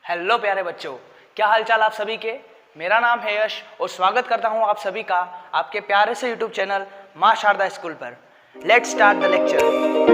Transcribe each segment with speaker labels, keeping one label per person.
Speaker 1: Hello प्यारे बच्चों, क्या हालचाल आप सभी के। मेरा नाम है यश और स्वागत करता हूं आप सभी का आपके प्यारे से यूट्यूब चैनल मां शारदा स्कूल पर। Let's start the lecture.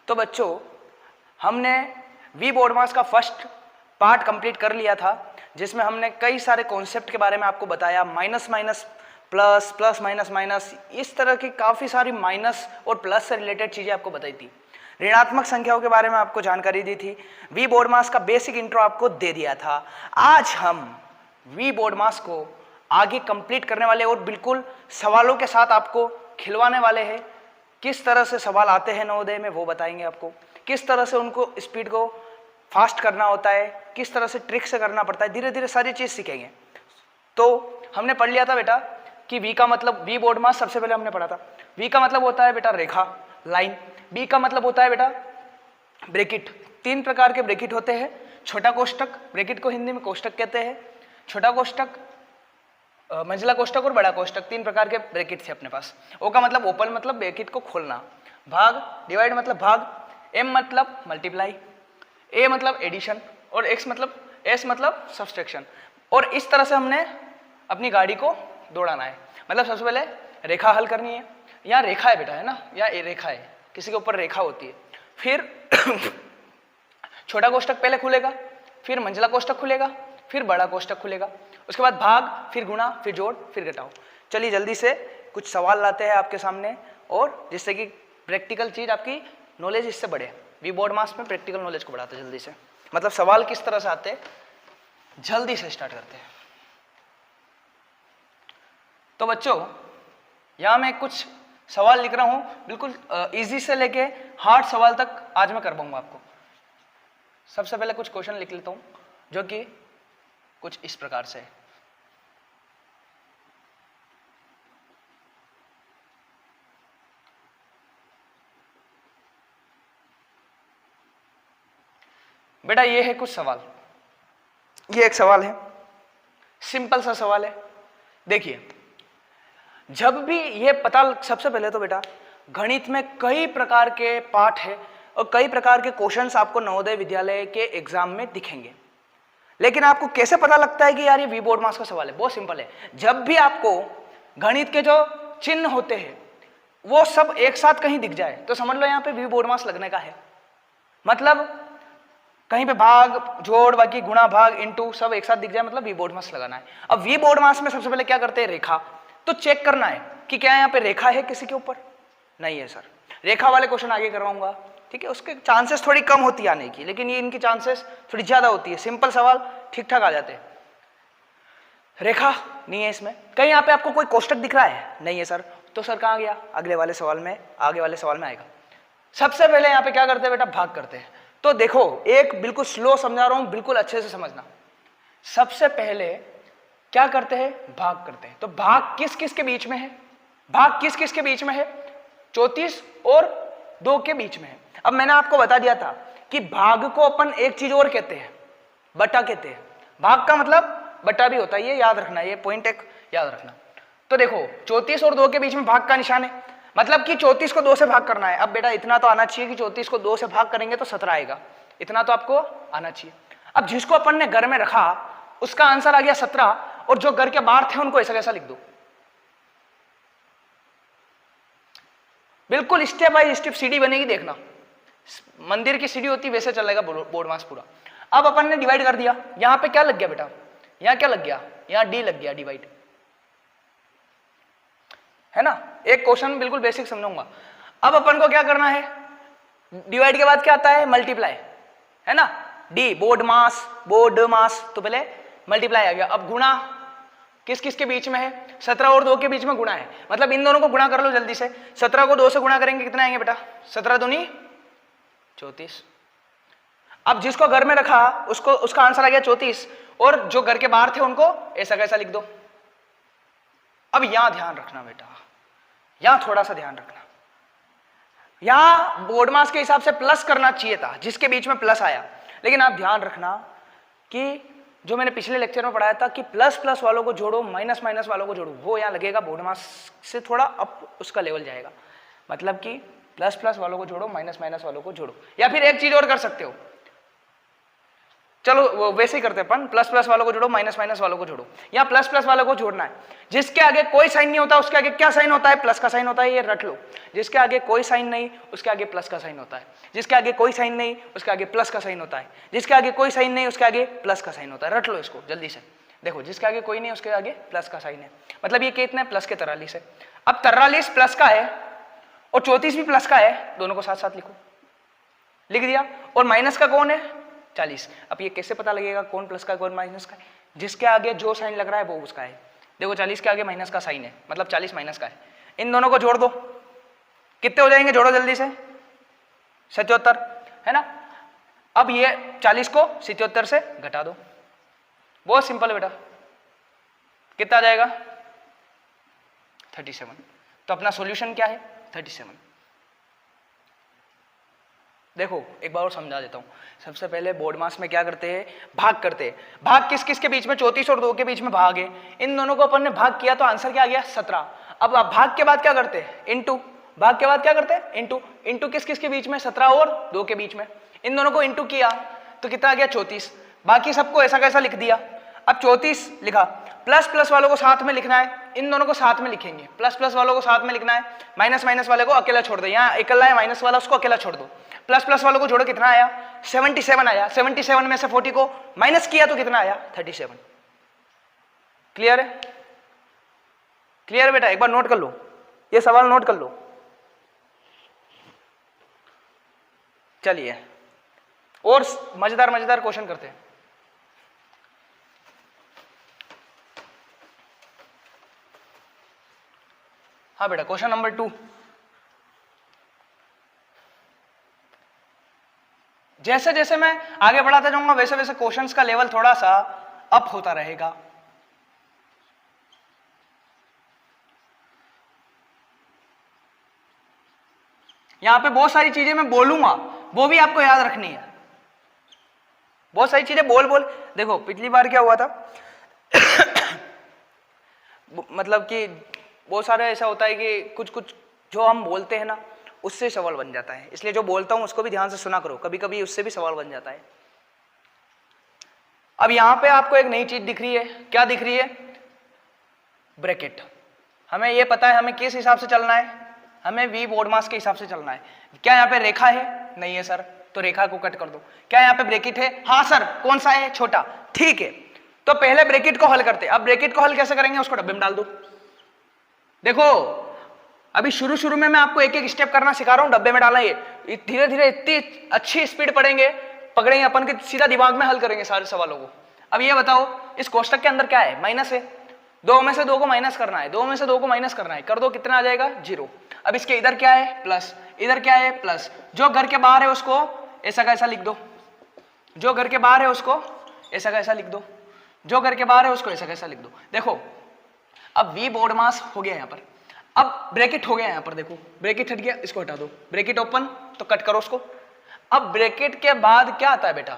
Speaker 1: तो बच्चों, हमने वी बोर्ड मास का फर्स्ट पार्ट कंप्लीट कर लिया था, जिसमें हमने कई सारे कॉन्सेप्ट के बारे में आपको बताया। Minus minus plus, plus minus minus, इस तरह की काफ़ी सारी माइनस और प्लस से रिलेटेड चीज़ें आपको बताई थी। ऋणात्मक संख्याओं के बारे में आपको जानकारी दी थी। वी बोर्ड मास का बेसिक इंट्रो आपको दे दिया था। आज हम वी बोर्ड मास को आगे कंप्लीट करने वाले और बिल्कुल सवालों के साथ आपको खिलवाने वाले हैं। किस तरह से सवाल आते हैं नवोदय में वो बताएंगे आपको, किस तरह से उनको स्पीड को फास्ट करना होता है, किस तरह से ट्रिक से करना पड़ता है, धीरे धीरे सारी चीज़ सीखेंगे। तो हमने पढ़ लिया था बेटा कि वी का मतलब, वी बोर्ड मास सबसे पहले हमने पढ़ा था। वी का मतलब होता है बेटा रेखा, लाइन। बी का मतलब होता है बेटा ब्रैकेट। तीन प्रकार के ब्रैकेट होते हैं। छोटा कोष्टक, ब्रैकेट को हिंदी में कोष्टक कहते हैं। छोटा कोष्टक, मंझला कोष्टक और बड़ा कोष्टक, तीन प्रकार के ब्रैकेट थे अपने पास। ओ का मतलब ओपन, मतलब ब्रैकेट को खोलना। भाग, डिवाइड मतलब भाग। एम मतलब मल्टीप्लाई। ए मतलब एडिशन और एक्स मतलब, एस मतलब सब्सट्रैक्शन। और इस तरह से हमने अपनी गाड़ी को दौड़ाना है। मतलब सबसे पहले रेखा हल करनी है। यहाँ रेखा है बेटा, है ना, यहाँ रेखा है, किसी के ऊपर रेखा होती है। फिर छोटा कोष्टक पहले खुलेगा, फिर मंझला कोष्टक खुलेगा, फिर बड़ा कोष्टक खुलेगा, उसके बाद भाग, फिर गुणा, फिर जोड़, फिर घटाओ। चलिए जल्दी से कुछ सवाल लाते हैं आपके सामने, और जिससे कि प्रैक्टिकल चीज आपकी नॉलेज इससे बढ़े। वी बोर्ड मास में प्रैक्टिकल नॉलेज को बढ़ाते हैं जल्दी से, मतलब सवाल किस तरह से आते हैं। जल्दी से स्टार्ट करते हैं। तो बच्चों, यहां मैं कुछ सवाल लिख रहा हूं, बिल्कुल इजी से लेके हार्ड सवाल तक आज मैं कर पाऊंगा आपको। सबसे पहले कुछ क्वेश्चन लिख लेता हूं, जो कि कुछ इस प्रकार से। बेटा ये है कुछ सवाल, ये एक सवाल है, सिंपल सा सवाल है। देखिए, जब भी ये पता, सबसे पहले तो बेटा गणित में कई प्रकार के पाठ है और कई प्रकार के क्वेश्चंस आपको नवोदय विद्यालय के एग्जाम में दिखेंगे। लेकिन आपको कैसे पता लगता है कि यार ये वी बोर्ड मास का सवाल है? बहुत सिंपल है। जब भी आपको गणित के जो चिन्ह होते हैं वो सब एक साथ कहीं दिख जाए तो समझ लो यहाँ पे वी बोर्ड मास लगने का है। मतलब कहीं पे भाग, जोड़, बाकी गुणा, भाग, इनटू सब एक साथ दिख जाए, मतलब वी बोर्ड मास लगाना है। अब वी बोर्ड मास में सबसे पहले क्या करते हैं? रेखा। तो चेक करना है कि क्या यहाँ पे रेखा है किसी के ऊपर? नहीं है सर। रेखा वाले क्वेश्चन आगे करवाऊंगा, ठीक है। उसके चांसेस थोड़ी कम होती है आने की, लेकिन ये इनकी चांसेस थोड़ी ज्यादा होती है। सिंपल सवाल ठीक ठाक आ जाते हैं। रेखा नहीं है इसमें। कहीं यहाँ पे आपको कोई कोष्टक दिख रहा है? नहीं है सर। तो सर कहाँ गया? अगले वाले सवाल में, आगे वाले सवाल में आएगा। सबसे पहले यहाँ पे क्या करते हैं बेटा? भाग करते हैं। तो देखो, एक बिल्कुल स्लो समझा रहा हूं, बिल्कुल अच्छे से समझना। सबसे पहले क्या करते हैं? भाग करते हैं। तो भाग किस किस के बीच में है? भाग किस किस के बीच में है? 34 और 2 के बीच में है। अब मैंने आपको बता दिया था कि भाग को अपन एक चीज और कहते हैं, बटा कहते हैं। भाग का मतलब बटा भी होता है, ये याद रखना, ये पॉइंट एक याद रखना। तो देखो 34 और 2 के बीच में भाग का निशान है, मतलब कि 34 को 2 से भाग करना है। अब बेटा इतना तो आना चाहिए कि 34 को 2 से भाग करेंगे तो 17 आएगा, इतना तो आपको आना चाहिए। अब जिसको अपन ने घर में रखा उसका आंसर आ गया 17, और जो घर के बाहर थे उनको ऐसा कैसा लिख दो। बिल्कुल स्टेप बाय स्टेप सीढ़ी बनेगी, देखना। मंदिर की सीढ़ी होती वैसे चलेगा बोर्ड मास पूरा। अब अपन ने डिवाइड कर दिया। यहां पे क्या लग गया बेटा? यहां क्या लग गया? यहां डी लग गया, डिवाइड, है ना। एक क्वेश्चन बिल्कुल बेसिक समझाऊंगा। अब अपन को क्या करना है? डिवाइड के बाद क्या आता है? मल्टीप्लाई, है ना। डी बोर्ड मास, बोर्ड मास, तो पहले मल्टीप्लाई आ गया। अब गुणा, किस किस के बीच में है, 17 और 2 के बीच में गुणा है, मतलब इन दोनों को गुणा कर लो जल्दी से। 17 को 2 से गुणा करेंगे कितने आएंगे बेटा, 17 दूनी 34। अब जिसको घर में रखा उसको उसका आंसर आ गया 34, और जो घर के बाहर थे उनको ऐसा कैसा लिख दो। अब यहां ध्यान रखना बेटा, यहां थोड़ा सा ध्यान रखना, यहां बोर्ड मास के हिसाब से प्लस करना चाहिए था जिसके बीच में प्लस आया, लेकिन आप ध्यान रखना कि जो मैंने पिछले लेक्चर में पढ़ाया था कि प्लस प्लस वालों को जोड़ो, माइनस माइनस वालों को जोड़ो, वो यहां लगेगा बोर्ड मास से थोड़ा अप उसका लेवल जाएगा। मतलब कि प्लस प्लस वालों को जोड़ो, माइनस माइनस वालों को जोड़ो। या फिर एक चीज और कर सकते हो, चलो वैसे ही करते हैं अपन, प्लस प्लस वालों को जोड़ो, माइनस माइनस वालों को जोड़ो। या प्लस प्लस वालों को जोड़ना है, जिसके आगे कोई साइन नहीं होता उसके आगे क्या साइन होता है, प्लस का साइन होता है, ये रट लो। जिसके आगे कोई साइन नहीं उसके आगे प्लस का साइन होता है, जिसके आगे कोई साइन नहीं उसके आगे प्लस का साइन होता है, जिसके आगे कोई साइन नहीं उसके आगे प्लस का साइन होता है। रट लो इसको जल्दी से, देखो जिसके आगे कोई नहीं उसके आगे प्लस का साइन है, मतलब ये कितना है, प्लस के 43 है। अब 43 प्लस का है और 34 भी प्लस का है, दोनों को साथ साथ लिखो, लिख दिया। और माइनस का कौन है, 40। अब ये कैसे पता लगेगा कौन प्लस का कौन माइनस का है, जिसके आगे जो साइन लग रहा है वो उसका है। देखो 40 के आगे माइनस का साइन है, मतलब 40 माइनस का है। इन दोनों को जोड़ दो, कितने हो जाएंगे, जोड़ो जल्दी से, 77 है ना। अब ये 40 को 77 से घटा दो, बहुत सिंपल बेटा, कितना आ जाएगा 37। तो अपना सॉल्यूशन क्या है 37। देखो एक बार और समझा देता हूं। सबसे पहले बोर्ड मास में क्या करते हैं, भाग करते हैं। भाग किस किस के बीच में, 34 और 2 के बीच में भाग है। इन दोनों को अपन ने भाग किया तो आंसर क्या आ गया 17। अब भाग के बाद क्या करते हैं, इनटू। भाग के बाद क्या करते हैं, इनटू। इनटू किस किस के बीच में, 17 और 2 के बीच में। इन दोनों को इनटू किया तो कितना आ गया 34। बाकी सबको ऐसा कैसा लिख दिया। अब 34 लिखा, प्लस प्लस वालों को साथ में लिखना है, इन दोनों को साथ में लिखेंगे। प्लस प्लस वालों को साथ में लिखना है, माइनस माइनस वाले को अकेला छोड़ दो, यहाँ अकेला है माइनस वाला, उसको अकेला छोड़ दो। प्लस प्लस वालों को जोड़ो, कितना आया 77 आया। 77 में से 40 को माइनस किया तो कितना आया 37। क्लियर है, क्लियर है बेटा, एक बार नोट कर लो, ये सवाल नोट कर लो। चलिए और मजेदार मजेदार क्वेश्चन करते हैं। हाँ बेटा, क्वेश्चन नंबर 2। जैसे जैसे मैं आगे बढ़ाता जाऊंगा वैसे वैसे क्वेश्चंस का लेवल थोड़ा सा अप होता रहेगा। यहां पे बहुत सारी चीजें मैं बोलूंगा, वो भी आपको याद रखनी है। बहुत सारी चीजें बोल बोल, देखो पिछली बार क्या हुआ था मतलब कि बहुत सारे ऐसा होता है कि कुछ कुछ जो हम बोलते हैं ना उससे सवाल बन जाता है, इसलिए जो बोलता हूं उसको भी ध्यान से सुना करो, कभी कभी उससे भी सवाल बन जाता है। अब यहां पे आपको एक नई चीज दिख रही है, क्या दिख रही है, ब्रैकेट। हमें यह पता है हमें किस हिसाब से चलना है, हमें वी बोर्ड मास के हिसाब से चलना है। क्या यहाँ पे रेखा है, नहीं है सर, तो रेखा को कट कर दो। क्या यहाँ पे ब्रैकेट है, हाँ सर, कौन सा है, छोटा, ठीक है। तो पहले ब्रैकेट को हल करते। अब ब्रैकेट को हल कैसे करेंगे, उसको डब्बे में डाल दो। देखो अभी शुरू शुरू में मैं आपको एक एक स्टेप करना सिखा रहा हूं, डब्बे में डालना। ये धीरे धीरे इतनी अच्छी स्पीड पढ़ेंगे अपन के सीधा दिमाग में हल करेंगे सारे सवालों को। अब ये बताओ इस कोष्टक के अंदर क्या है, माइनस है, 2 में से 2 को माइनस करना है, 2 में से 2 को माइनस करना है, कर दो, कितना आ जाएगा 0। अब इसके इधर क्या है प्लस, इधर क्या है प्लस, जो घर के बाहर है उसको ऐसा कैसा लिख दो, जो घर के बाहर है उसको ऐसा कैसा लिख दो, जो घर के बाहर है उसको ऐसा कैसा लिख दो। देखो अब वी बोर्ड मास हो गया यहाँ पर, अब ब्रैकेट हो गया यहाँ पर, देखो ब्रैकेट हट गया, इसको हटा दो, ब्रैकेट ओपन तो कट करो उसको। अब ब्रैकेट के बाद क्या आता है बेटा,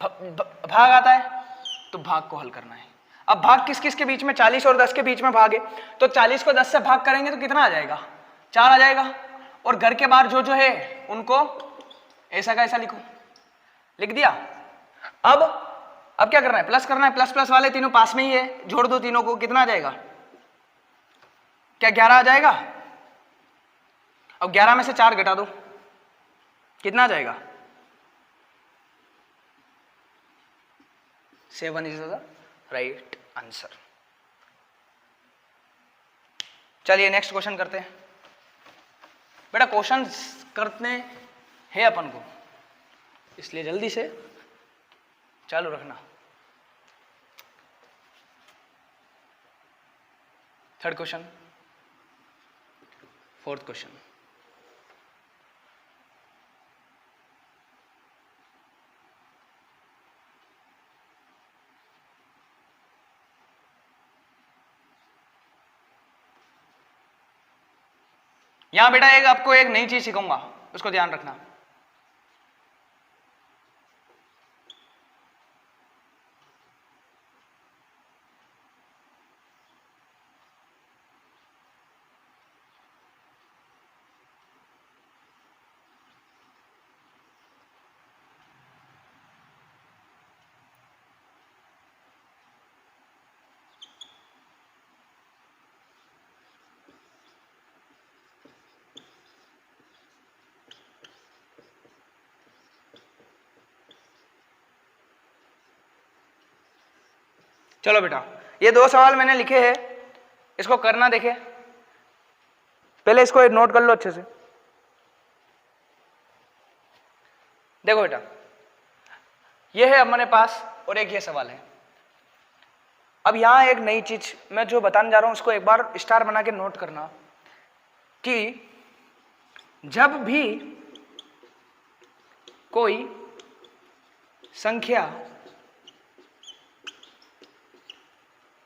Speaker 1: भाग आता है, तो भाग को हल करना है। अब भाग किस किस के बीच में, 40 और 10 के बीच में भाग है, तो 40 को 10 से भाग करेंगे तो कितना आ जाएगा 4 आ जाएगा। और घर के बाहर जो जो है उनको ऐसा का ऐसा लिखो, लिख दिया। अब क्या करना है, प्लस करना है, प्लस प्लस वाले तीनों पास में ही है, जोड़ दो तीनों को, कितना आ जाएगा, क्या 11 आ जाएगा। अब 11 में से 4 घटा दो, कितना आ जाएगा 7 इज द राइट आंसर। चलिए नेक्स्ट क्वेश्चन करते हैं बेटा। क्वेश्चन करते हैं अपन को, इसलिए जल्दी से चालू रखना। Third question, fourth question. यहां बेटा एक आपको एक नई चीज सिखाऊंगा, उसको ध्यान रखना। चलो बेटा, ये 2 सवाल मैंने लिखे हैं, इसको करना देखे। पहले इसको नोट कर लो अच्छे से। देखो बेटा, ये है हमारे पास और एक ये सवाल है। अब यहां एक नई चीज मैं जो बताने जा रहा हूं उसको एक बार स्टार बना के नोट करना कि जब भी कोई संख्या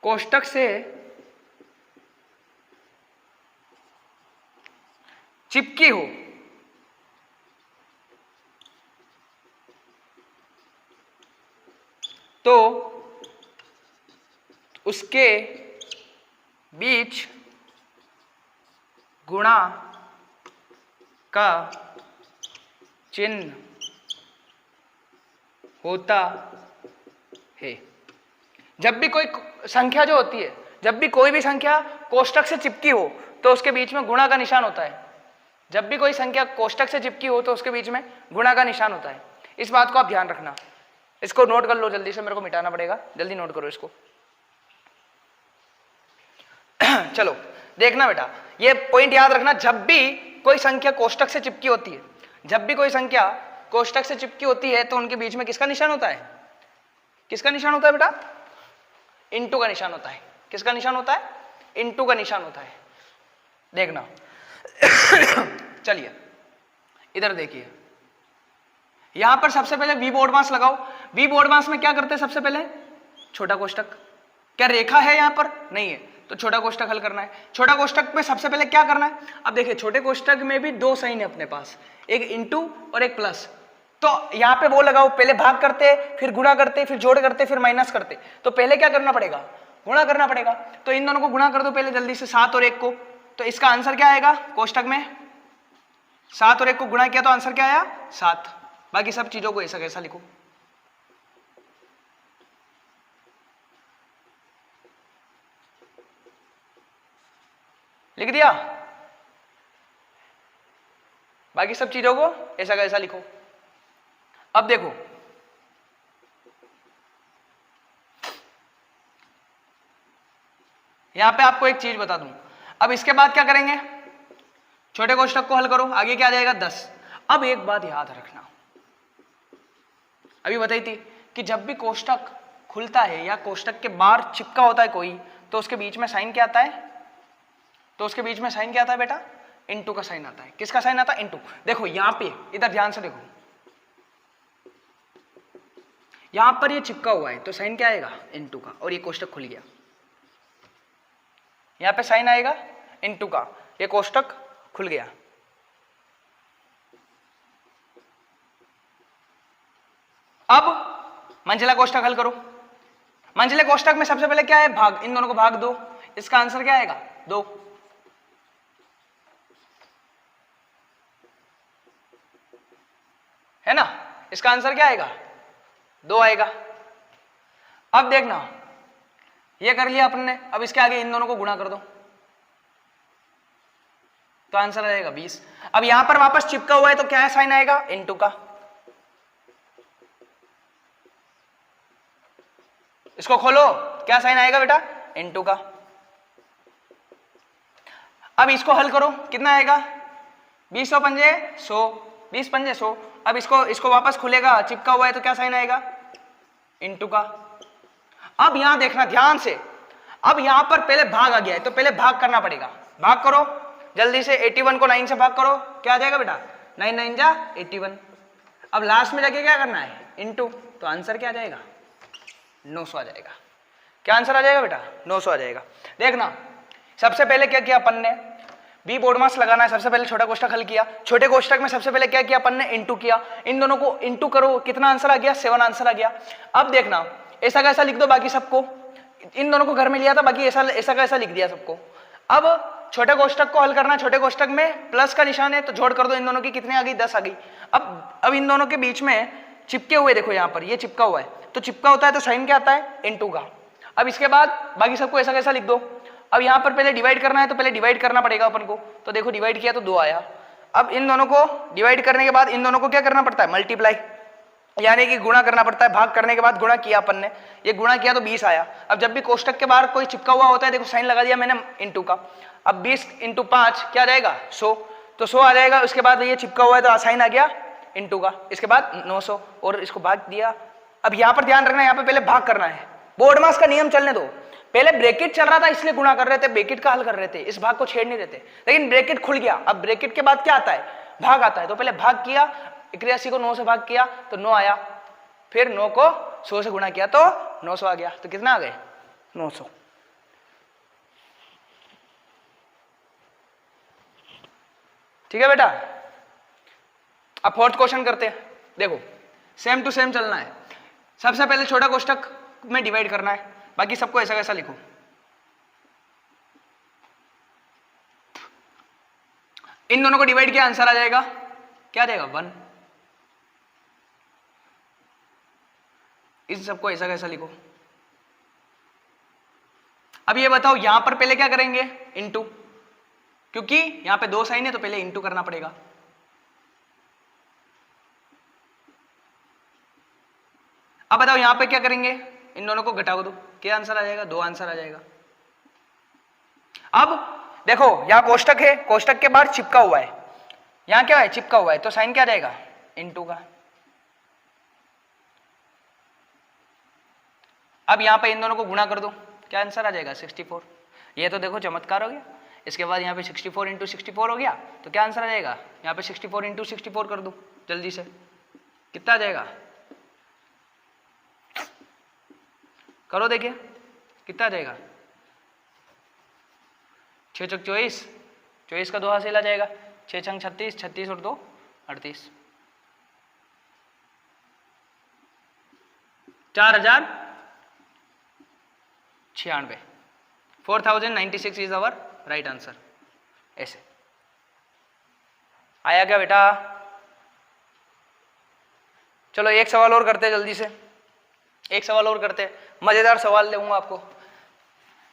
Speaker 1: कोष्टक से चिपकी हो तो उसके बीच गुणा का चिन्ह होता है। जब भी कोई संख्या जो होती है, जब भी कोई भी संख्या कोष्टक से चिपकी हो तो उसके बीच में गुणा का निशान होता है। जब भी कोई संख्या कोष्टक से चिपकी हो तो उसके बीच में गुणा का निशान होता है। इस बात को आप ध्यान रखना, इसको नोट कर लो जल्दी से, मेरे को मिटाना पड़ेगा, जल्दी नोट करो इसको। चलो देखना बेटा, ये पॉइंट याद रखना, जब भी कोई संख्या कोष्टक से चिपकी होती है, जब भी कोई संख्या कोष्टक से चिपकी होती है तो उनके बीच में किसका निशान होता है? किसका निशान होता है बेटा? इनटू का निशान होता है। किसका निशान होता है? इनटू का निशान होता है। देखना चलिए इधर देखिए, यहां पर सबसे पहले वी बोर्ड मास लगाओ। वी बोर्ड मास में क्या करते हैं? सबसे पहले छोटा कोष्टक। क्या रेखा है यहां पर? नहीं है, तो छोटा कोष्टक हल करना है। छोटा कोष्टक में सबसे पहले क्या करना है? अब देखिए छोटे कोष्टक में भी 2 साइन है अपने पास, एक इनटू और एक प्लस। तो यहां पे वो लगाओ, पहले भाग करते फिर गुणा करते फिर जोड़ करते फिर माइनस करते। तो पहले क्या करना पड़ेगा? गुणा करना पड़ेगा। तो इन दोनों को गुणा कर दो पहले जल्दी से, 7 और 1 को। तो इसका आंसर क्या आएगा? कोष्टक में 7 और 1 को गुणा किया तो आंसर क्या आया? 7। बाकी सब चीजों को ऐसा कैसा लिखो। लिख दिया? बाकी सब चीजों को ऐसा कैसा लिखो। अब देखो यहां पे आपको एक चीज बता दूं, अब इसके बाद क्या करेंगे? छोटे कोष्टक को हल करो, आगे क्या आ जाएगा? 10। अब एक बात याद रखना, अभी बताई थी कि जब भी कोष्टक खुलता है या कोष्टक के बाहर चिपका होता है कोई, तो उसके बीच में साइन क्या आता है? तो उसके बीच में साइन क्या आता है बेटा? इनटू का साइन आता है। किसका साइन आता है? इनटू। देखो यहां पे, इधर ध्यान से देखो, यहां पर ये चिपका हुआ है तो साइन क्या आएगा? इनटू का। और ये कोष्टक खुल गया, यहां पे साइन आएगा इनटू का, ये कोष्टक खुल गया। अब मंझला कोष्टक हल करो। मंझले कोष्टक में सबसे पहले क्या है? भाग। इन दोनों को भाग दो, इसका आंसर क्या आएगा? 2। है ना? इसका आंसर क्या आएगा? 2 आएगा। अब देखना, ये कर लिया अपन ने, अब इसके आगे इन दोनों को गुणा कर दो तो आंसर आएगा 20। अब यहां पर वापस चिपका हुआ है तो क्या साइन आएगा? इनटू का। इसको खोलो, क्या साइन आएगा बेटा? इनटू का। अब इसको हल करो, कितना आएगा? 20 पंजे 100, 20 पंजे 100। अब इसको वापस खुलेगा, चिपका हुआ है तो क्या साइन आएगा? इनटू का। अब यहां देखना ध्यान से, अब यहां पर पहले भाग आ गया है तो पहले भाग करना पड़ेगा। भाग करो जल्दी से, 81 को 9 से भाग करो, क्या आ जाएगा बेटा 9 9 जा 81। अब लास्ट में जाके क्या करना है इनटू, तो आंसर क्या आ जाएगा 900 आ जाएगा। क्या आंसर आ जाएगा बेटा 900 आ जाएगा। देखना सबसे पहले क्या किया अपन ने, बी बोर्ड मास लगाना है, सबसे पहले छोटा कोष्टक हल किया, छोटे कोष्टक में सबसे पहले क्या किया अपन ने इनटू किया, इन दोनों को इनटू करो, कितना आंसर आ गया 7 आंसर आ गया। अब देखना ऐसा कैसा लिख दो बाकी सबको, इन दोनों को घर में लिया था बाकी ऐसा कैसा लिख दिया सबको। अब छोटे कोष्टक को हल करना, छोटे कोष्टक में प्लस का निशान है तो जोड़ कर दो, इन दोनों की कितने आ गई 10 आ गई। अब इन दोनों के बीच में चिपके हुए देखो यहाँ पर ये चिपका हुआ है, तो चिपका होता है तो साइन क्या आता है इनटू का। अब इसके बाद बाकी सबको ऐसा कैसा लिख दो। अब यहाँ पर पहले डिवाइड करना है तो पहले डिवाइड करना पड़ेगा अपन को, तो देखो डिवाइड किया तो 2 आया। अब इन दोनों को डिवाइड करने के बाद इन दोनों को क्या करना पड़ता है मल्टीप्लाई, यानी कि गुणा करना पड़ता है। भाग करने के बाद गुणा किया अपन ने, ये गुणा किया तो 20 आया। अब जब भी कोष्टक के बाहर कोई चिपका हुआ होता है देखो साइन लगा दिया मैंने इनटू का। अब 20 × 5 क्या आ जाएगा 100, तो 100 आ जाएगा। उसके बाद ये चिपका हुआ है तो साइन आ गया इनटू का, इसके बाद 900 और इसको भाग दिया। अब यहाँ पर ध्यान रखना, यहाँ पे पहले भाग करना है, बोर्ड मास का नियम चलने दो। पहले ब्रैकेट चल रहा था इसलिए गुणा कर रहे थे, ब्रैकेट का हल कर रहे थे, इस भाग को छेड़ नहीं रहे थे, लेकिन ब्रैकेट खुल गया। अब ब्रैकेट के बाद क्या आता है भाग आता है, तो पहले भाग किया, 81 को 9 से भाग किया तो 9 आया, फिर 9 को 100 से गुणा किया तो 900 आ गया। तो कितना आ गए 900। ठीक है बेटा। अब फोर्थ क्वेश्चन करते हैं। देखो सेम टू सेम चलना है, सबसे पहले छोटा कोष्टक में डिवाइड करना है, बाकी सबको ऐसा कैसा लिखो। इन दोनों को डिवाइड किया आंसर आ जाएगा, क्या आ जाएगा 1। इस सबको ऐसा कैसा लिखो। अब ये बताओ यहां पर पहले क्या करेंगे इनटू, क्योंकि यहां पे 2 साइन है तो पहले इनटू करना पड़ेगा। अब बताओ यहां पे क्या करेंगे, इन दोनों को घटा दो, क्या आंसर आ जाएगा 2 आंसर आ जाएगा। अब देखो यहां कोष्टक है, कोष्टक के बाहर चिपका हुआ है, यहां क्या है चिपका हुआ है तो साइन क्या आ जाएगा इनटू का। अब यहां पे इन दोनों को गुणा कर दो, क्या आंसर आ जाएगा 64। ये तो देखो चमत्कार हो गया। इसके बाद यहाँ पे 64 × 64 हो गया तो क्या आंसर आ जाएगा, यहाँ पे 64 × 64 कर दो जल्दी से, कितना आ जाएगा करो देखिए कितना आ जाएगा 6 चौक 24, 24 का 2 हासिल आ जाएगा, 6 छंग 36, 36 और 2 38, 4096, 4096 इज अवर राइट आंसर। ऐसे आया क्या बेटा। चलो एक सवाल और करते हैं जल्दी से, एक सवाल और करते हैं, मजेदार सवाल दूंगा आपको।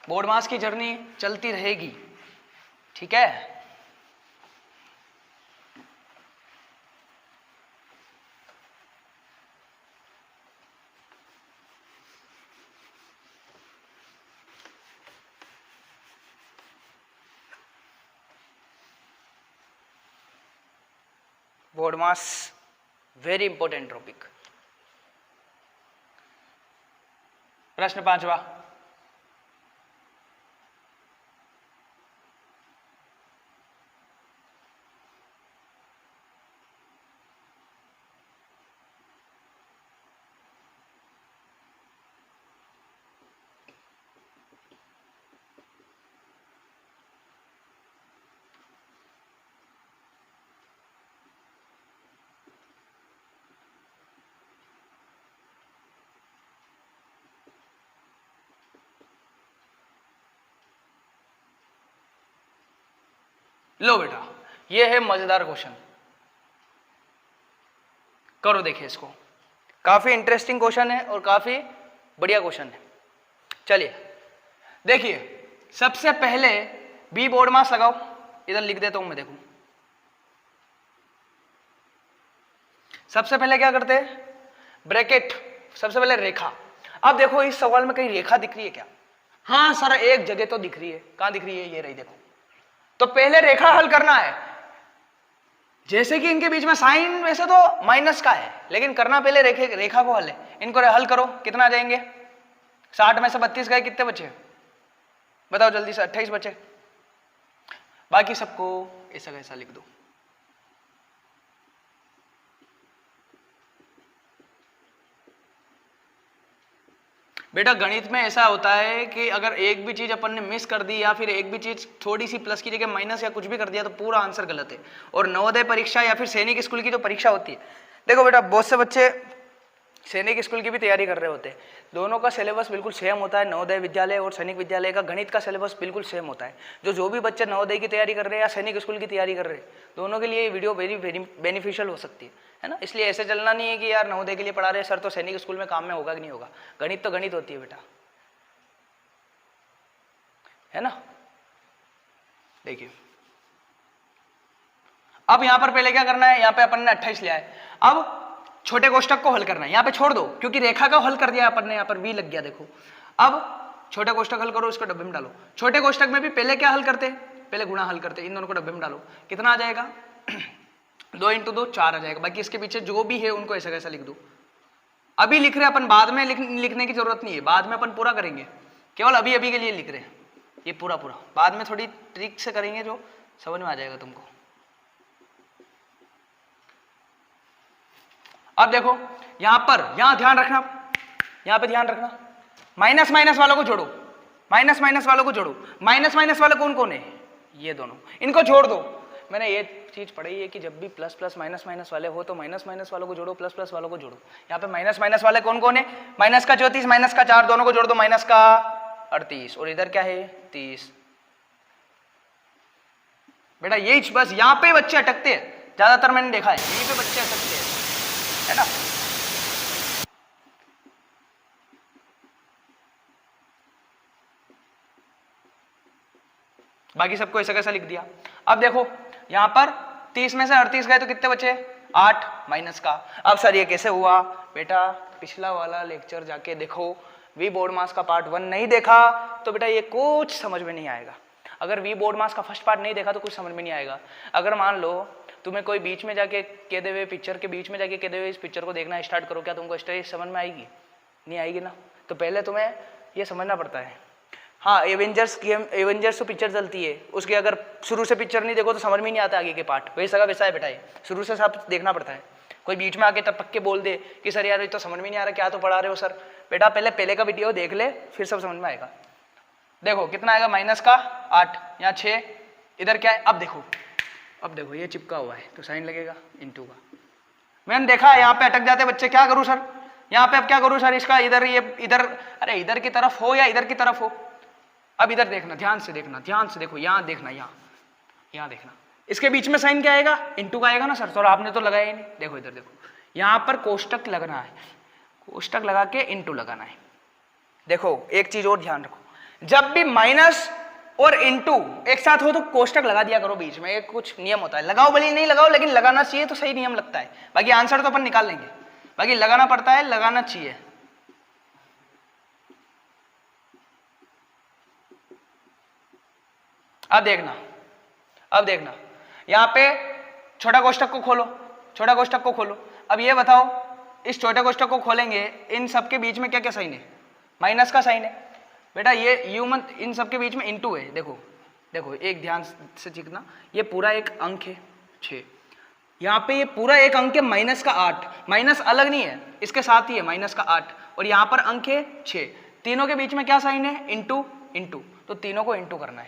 Speaker 1: बोर्ड मास की जर्नी चलती रहेगी, ठीक है। Board mass vary important topic. प्रश्न 5वां, लो बेटा ये है मजेदार क्वेश्चन, करो देखिए इसको, काफी इंटरेस्टिंग क्वेश्चन है और काफी बढ़िया क्वेश्चन है। चलिए देखिए, सबसे पहले बी बोर्ड मास लगाओ, इधर लिख देता हूं मैं, देखो सबसे पहले क्या करते हैं ब्रैकेट, सबसे पहले रेखा। अब देखो इस सवाल में कहीं रेखा दिख रही है क्या, हाँ सर एक जगह तो दिख रही है, कहां दिख रही है, ये रही देखो। तो पहले रेखा हल करना है, जैसे कि इनके बीच में साइन वैसे तो माइनस का है, लेकिन करना पहले रेखा को हल है। इनको हल करो, कितना आ जाएंगे, 60 में से 32 गए, कितने बचे बताओ जल्दी से, 28 बचे। बाकी सबको ऐसा कैसा लिख दो। बेटा गणित में ऐसा होता है कि अगर एक भी चीज अपन ने मिस कर दी या फिर एक भी चीज थोड़ी सी प्लस की जगह माइनस या कुछ भी कर दिया तो पूरा आंसर गलत है। और नवोदय परीक्षा या फिर सैनिक स्कूल की जो परीक्षा होती है, देखो बेटा बहुत से बच्चे सैनिक स्कूल की भी तैयारी कर रहे होते हैं, दोनों का सिलेबस बिल्कुल सेम होता है। नवोदय विद्यालय और सैनिक विद्यालय का गणित का सिलेबस बिल्कुल सेम होता है। जो भी बच्चे नवोदय की तैयारी कर रहे हैं या सैनिक स्कूल की तैयारी कर रहे हैं, दोनों के लिए ये वीडियो वेरी बेनिफिशियल हो सकती है ना। इसलिए ऐसे चलना नहीं है कि यार नवोदय के लिए पढ़ा रहे सर तो सैनिक स्कूल में काम में होगा कि नहीं होगा। गणित तो गणित होती है बेटा, है ना। देखिए अब यहां पर पहले क्या करना है, यहां पे अपन ने 28 लिया है, अब छोटे कोष्टक को हल करना है। यहां पे छोड़ दो क्योंकि रेखा का हल कर दिया अपन ने, यहां पर v लग गया। देखो अब छोटे कोष्टक हल करो, इसको डब्बे में डालो। छोटे कोष्टक में भी पहले क्या हल करते, पहले गुणा हल करते। इन दोनों को डब्बे में डालो, कितना आ जाएगा 2 × 2 4 आ जाएगा। बाकी इसके पीछे जो भी है उनको ऐसा कैसा लिख दो। अभी लिख रहे अपन, बाद में लिखने की जरूरत नहीं है, बाद में अपन पूरा करेंगे, केवल अभी अभी के लिए लिख रहे हैं ये पूरा पूरा। बाद में थोड़ी ट्रिक से करेंगे जो समझ में आ जाएगा तुमको। अब देखो यहां पर, यहां ध्यान रखना, यहां पे ध्यान रखना, माइनस माइनस वालों को जोड़ो, माइनस माइनस वालों को जोड़ो। माइनस माइनस वाले कौन कौन है, ये दोनों, इनको जोड़ दो। मैंने ये चीज पढ़ी है कि जब भी प्लस प्लस माइनस माइनस वाले हो तो माइनस माइनस वालों को जोड़ो, प्लस प्लस वालों को जोड़ो। यहाँ पे माइनस माइनस वाले कौन कौन है, माइनस का 34 माइनस का 4 दोनों को जोड़ दो, माइनस का 38 और इधर क्या है 30। बेटा यही बस यहाँ पे बच्चे अटकते हैं, ज्यादातर मैंने देखा है यहीं पे बच्चे अटकते हैं, है ना। बाकी सबको ऐसा कैसा लिख दिया। अब देखो यहां पर 30 में से 38 गए तो कितने बचे 8 माइनस का। अब सर ये कैसे हुआ, बेटा पिछला वाला लेक्चर जाके देखो, वी बोर्ड मास का पार्ट 1 नहीं देखा तो बेटा ये कुछ समझ में नहीं आएगा। अगर वी बोर्ड मास का फर्स्ट पार्ट नहीं देखा तो कुछ समझ में नहीं आएगा। अगर मान लो तुम्हें कोई बीच में जाके कह दे हुए, पिक्चर के बीच में जाके कह दे हुए इस पिक्चर को देखना स्टार्ट करो, क्या तुमको स्टोरी समझ में आएगी, नहीं आएगी ना। तो पहले तुम्हें ये समझना पड़ता है। हाँ एवेंजर्स तो पिक्चर चलती है, उसके अगर शुरू से पिक्चर नहीं देखो तो समझ में नहीं आता आगे के पार्ट, वैसा का वैसा है बेटा, ये शुरू से सब देखना पड़ता है। कोई बीच में आके टपक के बोल दे कि सर यार ये तो समझ में नहीं आ रहा, क्या तो पढ़ा रहे हो सर, बेटा पहले का वीडियो देख ले फिर सब समझ में आएगा। देखो कितना आएगा माइनस का 8, यहाँ 6, इधर क्या है, अब देखो ये चिपका हुआ है तो साइन लगेगा इनटू का। मैंने देखा यहाँ पे अटक जाते बच्चे, क्या करूँ सर यहाँ पे, अब क्या करूँ सर इसका, इधर ये इधर, अरे इधर की तरफ हो या इधर की तरफ हो। अब इधर देखना, ध्यान से देखना, ध्यान से देखो, यहाँ देखना, यहाँ देखना, इसके बीच में साइन क्या आएगा इनटू का आएगा ना सर, तो आपने तो लगाया ही नहीं। देखो इधर देखो, यहाँ पर कोष्टक लगना है, कोष्टक लगा के इनटू लगाना है। देखो एक चीज और ध्यान रखो, जब भी माइनस और इनटू एक साथ हो तो कोष्टक लगा दिया करो बीच में, एक कुछ नियम होता है, लगाओ भले नहीं लगाओ लेकिन लगाना चाहिए तो सही नियम लगता है। बाकी आंसर तो अपन निकाल लेंगे, बाकी लगाना पड़ता है, लगाना चाहिए। अब देखना यहाँ पे छोटा कोष्टक को खोलो, छोटा कोष्टक को खोलो। अब ये बताओ इस छोटे कोष्टक को खोलेंगे, इन सबके बीच में क्या क्या साइन है, माइनस का साइन है बेटा, ये यू मत, इन सबके बीच में इनटू है। देखो एक ध्यान से सीखना, ये पूरा एक अंक है 6, यहाँ पे ये पूरा एक अंक है माइनस का 8, माइनस अलग नहीं है इसके साथ ही है माइनस का 8, और यहाँ पर अंक है 6, तीनों के बीच में क्या साइन है इनटू, तो तीनों को इनटू करना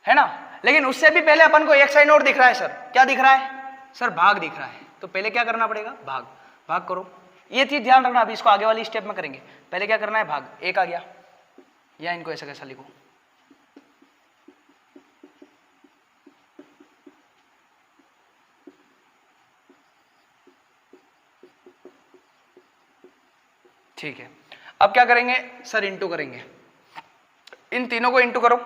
Speaker 1: है ना। लेकिन उससे भी पहले अपन को एक साइन और दिख रहा है सर, क्या दिख रहा है सर, भाग दिख रहा है। तो पहले क्या करना पड़ेगा, भाग करो, ये चीज ध्यान रखना। अभी इसको आगे वाली स्टेप में करेंगे, पहले क्या करना है भाग, एक आ गया, या इनको ऐसा कैसा लिखो, ठीक है। अब क्या करेंगे सर, इंटू करेंगे, इन तीनों को इंटू करो।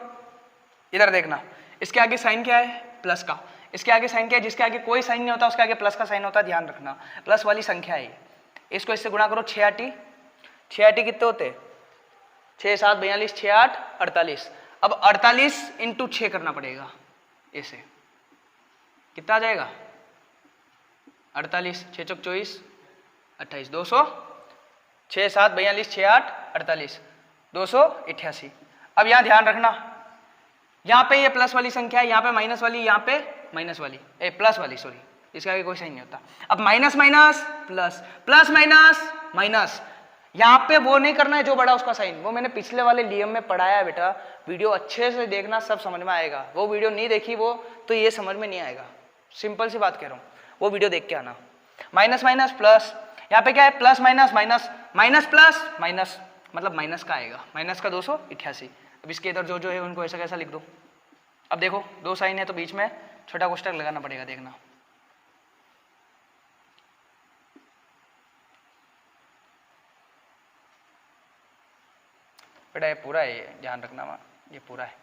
Speaker 1: इधर देखना, इसके आगे साइन क्या है प्लस का, इसके आगे साइन क्या है, जिसके आगे कोई साइन नहीं होता उसके आगे प्लस का साइन होता है, ध्यान रखना, प्लस वाली संख्या है। इसको इससे गुणा करो, 6 8 कितने होते, 6 7 42, 6 8 48। अब 48 इंटू 6 करना पड़ेगा, ऐसे कितना आ जाएगा 48, 6 चौक 24 28, 200, 6 7 42, 6 8 48, 288। अब यहाँ ध्यान रखना, यहाँ पे ये प्लस वाली संख्या है, यहाँ पे माइनस वाली, यहाँ पे माइनस वाली, प्लस वाली, सॉरी, इसका भी कोई साइन नहीं होता। अब minus minus plus, plus minus minus, यहाँ पे वो नहीं करना है जो बड़ा उसका साइन, वो मैंने पिछले वाले नियम में पढ़ाया है बेटा, वीडियो अच्छे से देखना, सब समझ में आएगा। वो वीडियो नहीं देखी वो तो ये समझ में नहीं आएगा, सिंपल सी बात कह रहा हूँ, वो वीडियो देख के आना। माइनस माइनस प्लस, यहाँ पे क्या है, plus minus minus, minus plus minus, मतलब माइनस का आएगा, माइनस का 288। अब इसके इधर जो जो है उनको ऐसा कैसा लिख दो। अब देखो दो साइन है तो बीच में छोटा कोष्टक लगाना पड़ेगा, देखना। बेटा ये पूरा है, ये ध्यान रखना, ये पूरा है।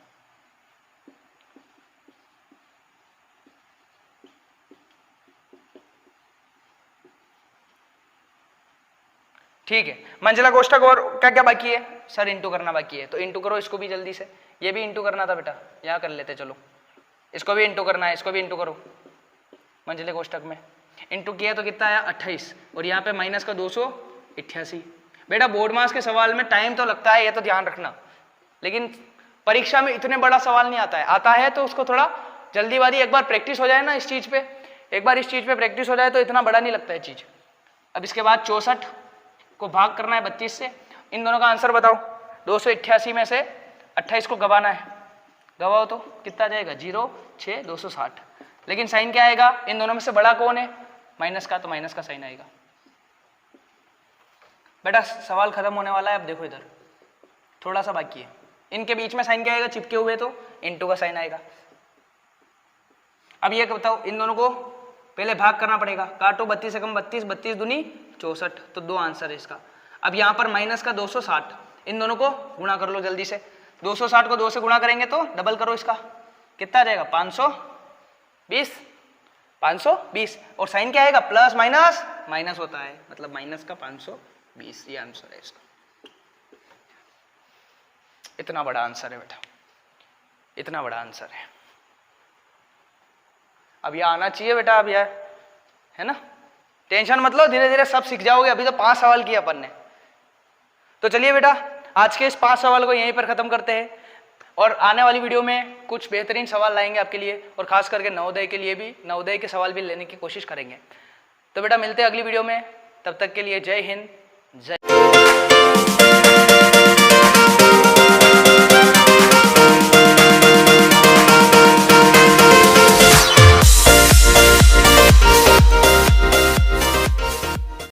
Speaker 1: ठीक है, मंजिला कोष्टक और क्या क्या बाकी है सर, इंटू करना बाकी है, तो इंटू करो इसको भी जल्दी से, ये भी इंटू करना था बेटा, यहाँ कर लेते, चलो इसको भी इंटू करना है, इसको भी इंटू करो मंजिले कोष्टक में। इंटू किया तो कितना आया 28, और यहाँ पे माइनस का 288। बेटा बोर्ड मास के सवाल में टाइम तो लगता है, ये तो ध्यान रखना, लेकिन परीक्षा में इतने बड़ा सवाल नहीं आता है, आता है तो उसको थोड़ा जल्दीबाजी, एक बार प्रैक्टिस हो जाए ना इस चीज पे, एक बार इस चीज पे प्रैक्टिस हो जाए तो इतना बड़ा नहीं लगता है चीज। अब इसके बाद 64 को भाग करना है 32 से, इन दोनों का आंसर बताओ। 288 में से 28 को गवाना है, गवाओ तो कितना जाएगा 0 6 260, लेकिन साइन क्या आएगा, इन दोनों में से बड़ा कौन है, माइनस का, तो माइनस का साइन आएगा। बेटा सवाल खत्म होने वाला है, अब देखो इधर थोड़ा सा बाकी है, इनके बीच में साइन क्या आएगा, चिपके हुए तो इंटू का साइन आएगा। अब ये बताओ, इन दोनों को पहले भाग करना पड़ेगा, काटो 32 से कम 32, 32 दूनी 64, तो 2 आंसर है इसका। अब यहाँ पर माइनस का 260, इन दोनों को गुणा कर लो जल्दी से, 260 को 2 से गुणा करेंगे तो डबल करो इसका, कितना आ जाएगा 520, 520, और साइन क्या आएगा, प्लस माइनस माइनस होता है, मतलब माइनस का 520, ये आंसर है इसका। इतना बड़ा आंसर है बेटा, इतना बड़ा आंसर है। अब यह आना चाहिए बेटा, अब यह है ना, टेंशन मत लो, धीरे धीरे सब सीख जाओगे, अभी तो 5 सवाल किए अपन ने। तो चलिए बेटा आज के इस 5 सवाल को यहीं पर खत्म करते हैं, और आने वाली वीडियो में कुछ बेहतरीन सवाल लाएंगे आपके लिए, और खास करके नवोदय के लिए भी, नवोदय के सवाल भी लेने की कोशिश करेंगे। तो बेटा मिलते हैं अगली वीडियो में, तब तक के लिए जय हिंद, जय